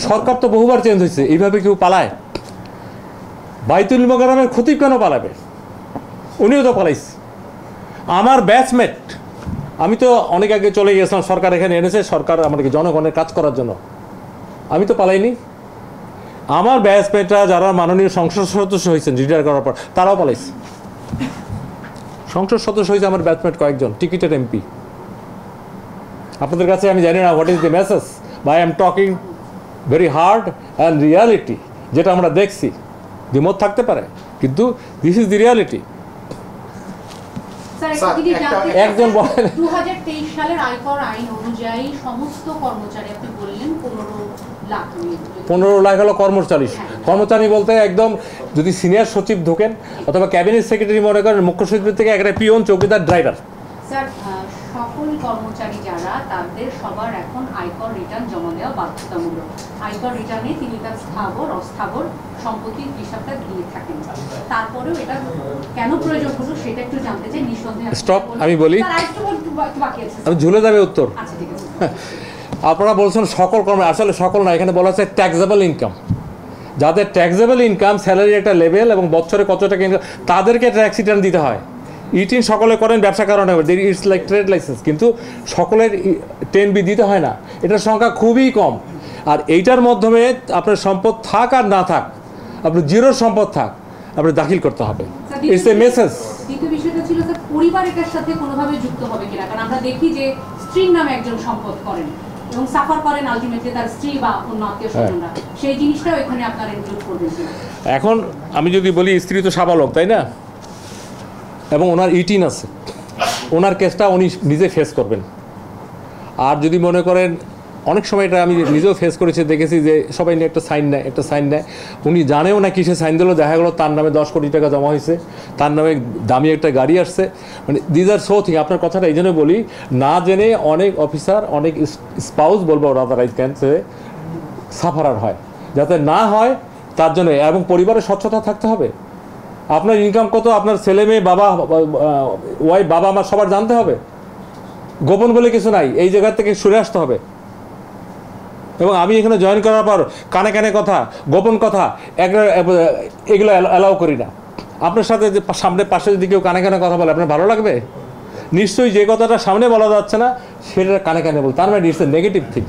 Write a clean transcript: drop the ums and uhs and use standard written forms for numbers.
সরকার তো বহুবার চেঞ্জ হয়েছে, এইভাবে কেউ পালায়? বাইতুল মোকাররমের খতিব কেন পালাবে? উনিও তো পালাইছে। আমার ব্যাচমেট, আমি তো অনেক আগে চলে গেছিলাম, সরকার এখানে এনেছে, সরকার আমাকে জনগণের কাজ করার জন্য, আমি তো পালাইনি। আমার ব্যাচমেটরা যারা মাননীয় সংসদ সদস্য হয়েছেন রিটায়ার করার পর, তারাও পালাইছে। সংসদ সদস্য হয়েছে আমার ব্যাচমেট কয়েকজন, টিকিটের এমপি। আপনাদের কাছে আমি জানি না what is the message, by I am talking very hard and reality, যেটা আমরা দেখছি। দ্বিমত থাকতে পারে, কিন্তু দিস ইজ দি রিয়ালিটি। একজন বলেন 2023 সালের আয়কর আইন অনুযায়ী সমস্ত কর্মচারী, আপনি বললেন 15 লাখ হলো কর্মচারী। কর্মচারী বলতে একদম যদি সিনিয়র সচিব ঢোকেন অথবা ক্যাবিনেট সেক্রেটারি মনে করেন, মুখ্য সচিবের থেকে একটা পিয়ন, চৌকিদার, ড্রাইভার। স্যার, সকল কর্মচারী যারা, তাদের সবার এখন আয়কর রিটার্ন জমা দেওয়া বাধ্যতামূলক। আয়কর রিটার্নে তিনি তার স্থাবর অস্থাবর সম্পত্তির হিসাবটা দিয়ে থাকেন। তারপরেও এটা কেন প্রয়োজন হলো সেটা একটু জানতে চাই। নিঃসন্দেহে স্টপ, আমি বলি, আমি ঝুলে যাবে উত্তর। আচ্ছা, ঠিক আছে। আপনারা বলছেন সকল কর্ম, আসলে সকল না, এখানে বলা হচ্ছে ট্যাক্সেবল ইনকাম। যাদের ট্যাক্সেবল ইনকাম, স্যালারির একটা লেভেল এবং বছরে কত টাকা ইনকাম, তাদেরকে ট্যাক্স রিটার্ন দিতে হয়। ইটিন সকলে করেন ব্যবসা কারণে, ইটস লাইক ট্রেড লাইসেন্স, কিন্তু সকলের 10B দিতে হয় না, এটার সংখ্যা খুবই কম। আর এইটার মাধ্যমে আপনার সম্পদ থাক আর না থাক, আপনার জিরোর সম্পদ থাক, আপনার দাখিল করতে হবে। It's a message. দ্বিতীয় বিষয়টা ছিল স্যার, পরিবার এটার সাথে কোনোভাবে যুক্ত হবে কিনা, কারণ আমরা দেখি যে স্ত্রীর নামে একজন সম্পদ করেন এবং সাফার করেন আলটিমেটলি তার স্ত্রী বা অন্য আত্মীয় স্বজনরা, সেই জিনিসটাও এখানে আপনারা ইনক্লুড করবেন কিনা? এখন আমি যদি বলি, স্ত্রী তো সাবালক, তাই না, এবং ওনার ইটিন আছে, ওনার কেসটা উনি নিজে ফেস করবেন। আর যদি মনে করেন, অনেক সময় এটা আমি নিজেও ফেস করেছি, দেখেছি যে সবাই নিয়ে একটা সাইন নেয়, উনি জানেও না কিসে সাইন দিল, দেখা গেলো তার নামে 10 কোটি টাকা জমা হয়েছে, তার নামে দামি একটা গাড়ি আসছে। মানে দিজ আর সো থিং। আপনার কথাটা এই জন্য বলি, না জেনে অনেক অফিসার, অনেক স্পাউস বলবো, rather I can say, sufferer হয়। যাতে না হয় তার জন্য, এবং পরিবারের স্বচ্ছতা থাকতে হবে। আপনার ইনকাম কত, আপনার ছেলে মেয়ে, বাবা, ওয়াইফ, বাবা মা সবার জানতে হবে। গোপন বলে কিছু নাই, এই জায়গা থেকে সরে আসতে হবে। এবং আমি এখানে জয়েন করার পর কানে কানে কথা, গোপন কথা, এগুলো অ্যালাউ করি না। আপনার সাথে যে সামনে পাশে যদি কেউ কানে কানে কথা বলে, আপনার ভালো লাগবে? নিশ্চয়ই যে কথাটা সামনে বলা যাচ্ছে না সেটা কানে কানে বল, তার মানে ইটস এ নেগেটিভ থিং।